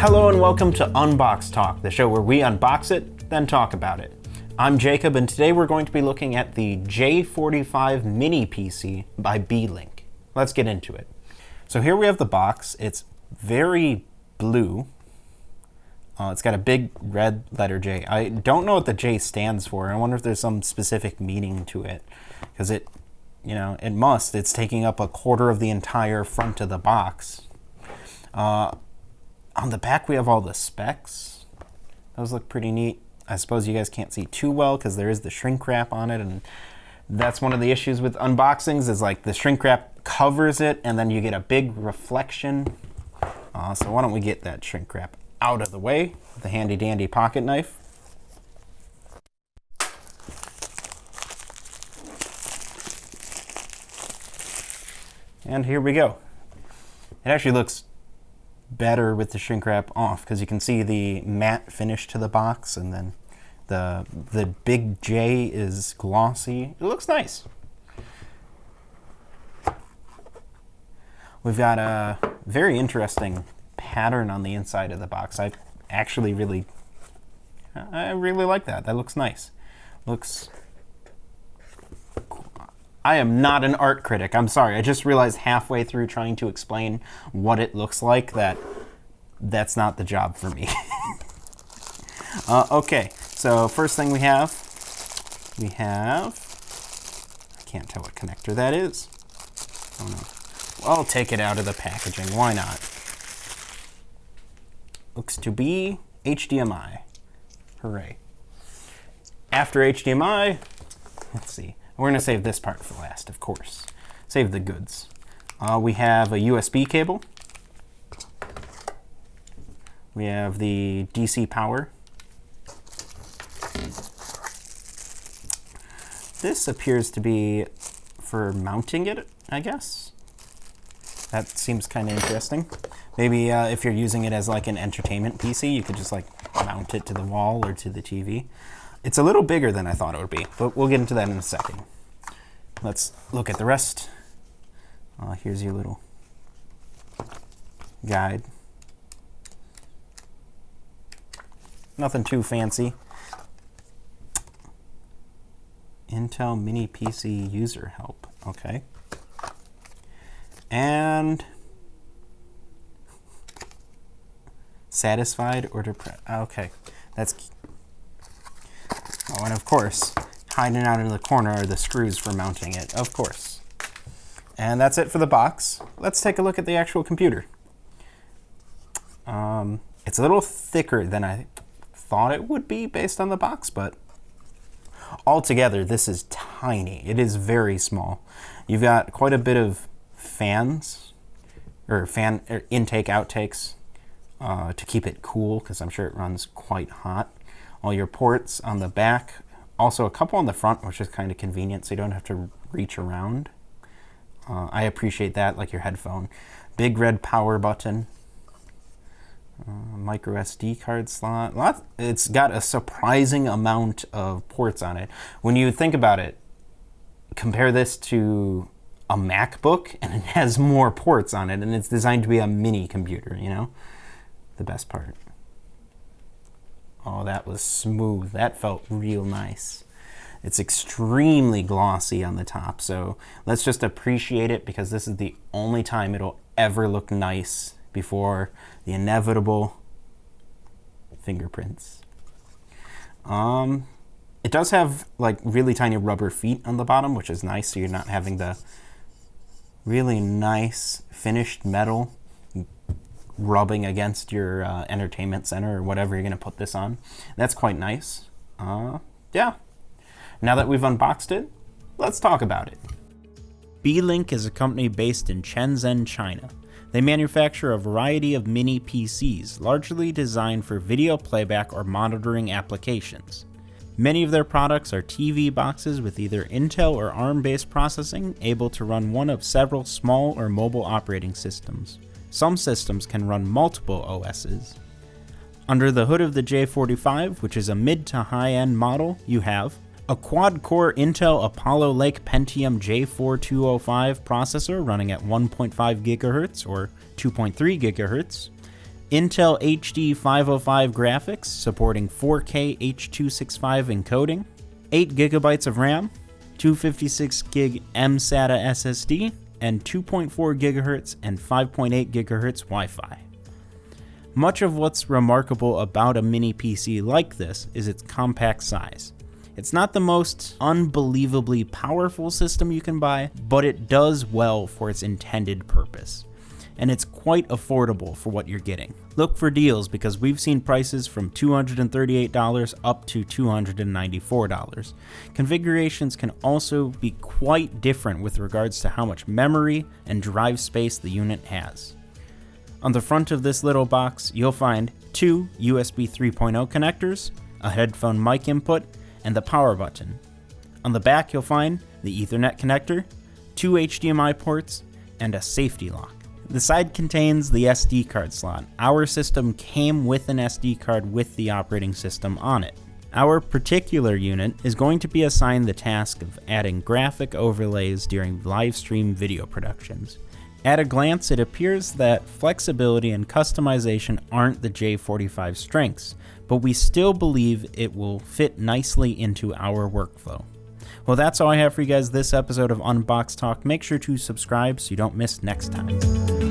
Hello and welcome to Unbox Talk, the show where we unbox it, then talk about it. I'm Jacob, and today we're going to be looking at the J45 mini PC by Beelink. Let's get into it. So here we have the box. It's very blue. It's got a big red letter J. I don't know what the J stands for. I wonder if there's some specific meaning to it, because it must. It's taking up a quarter of the entire front of the box. On the back, we have all the specs. Those look pretty neat. I suppose you guys can't see too well because there is the shrink wrap on it, and that's one of the issues with unboxings is like the shrink wrap covers it and then you get a big reflection. So why don't we get that shrink wrap out of the way, the handy dandy pocket knife. And here we go. It actually looks better with the shrink wrap off because you can see the matte finish to the box, and then the big J is glossy. It looks nice. We've got a very interesting pattern on the inside of the box. I really like that. That looks nice. I am not an art critic. I'm sorry. I just realized halfway through trying to explain what it looks like that that's not the job for me. Okay, so first thing we have, I can't tell what connector that is. Oh no. Well, I'll take it out of the packaging. Why not? Looks to be HDMI. Hooray. After HDMI, let's see. We're going to save this part for last, of course. Save the goods. We have a USB cable. We have the DC power. This appears to be for mounting it, I guess. That seems kind of interesting. Maybe if you're using it as like an entertainment PC, you could just like mount it to the wall or to the TV. It's a little bigger than I thought it would be, but we'll get into that in a second. Let's look at the rest. Here's your little guide. Nothing too fancy. Intel Mini PC User Help. Okay. And satisfied or depressed. Okay. That's... Oh, and of course, hiding out in the corner are the screws for mounting it, of course. And that's it for the box. Let's take a look at the actual computer. It's a little thicker than I thought it would be based on the box, but altogether, this is tiny. It is very small. You've got quite a bit of fans, or intake outtakes to keep it cool, because I'm sure it runs quite hot. All your ports on the back, also a couple on the front, which is kind of convenient, so you don't have to reach around. I appreciate that, like your headphone. Big red power button. Micro SD card slot. It's got a surprising amount of ports on it. When you think about it, compare this to a MacBook, and it has more ports on it, and it's designed to be a mini computer, you know? The best part. Oh, that was smooth. That felt real nice. It's extremely glossy on the top, so let's just appreciate it because this is the only time it'll ever look nice before the inevitable fingerprints. It does have like really tiny rubber feet on the bottom, which is nice, so you're not having the really nice finished metal rubbing against your entertainment center or whatever you're going to put this on. That's quite nice. Yeah. Now that we've unboxed it, let's talk about it. Beelink is a company based in Shenzhen, China. They manufacture a variety of mini PCs, largely designed for video playback or monitoring applications. Many of their products are TV boxes with either Intel or ARM-based processing, able to run one of several small or mobile operating systems. Some systems can run multiple OSs. Under the hood of the J45, which is a mid to high-end model, you have a quad-core Intel Apollo Lake Pentium J4205 processor running at 1.5 GHz or 2.3 GHz, Intel HD505 graphics supporting 4K H.265 encoding, 8 GB of RAM, 256 gig mSATA-SSD, and 2.4 GHz and 5.8 GHz Wi-Fi. Much of what's remarkable about a mini PC like this is its compact size. It's not the most unbelievably powerful system you can buy, but it does well for its intended purpose. And it's quite affordable for what you're getting. Look for deals because we've seen prices from $238 up to $294. Configurations can also be quite different with regards to how much memory and drive space the unit has. On the front of this little box, you'll find 2 USB 3.0 connectors, a headphone mic input, and the power button. On the back, you'll find the Ethernet connector, 2 HDMI ports, and a safety lock. The side contains the SD card slot. Our system came with an SD card with the operating system on it. Our particular unit is going to be assigned the task of adding graphic overlays during live stream video productions. At a glance, it appears that flexibility and customization aren't the J45's strengths, but we still believe it will fit nicely into our workflow. Well, that's all I have for you guys this episode of Unbox Talk. Make sure to subscribe so you don't miss next time.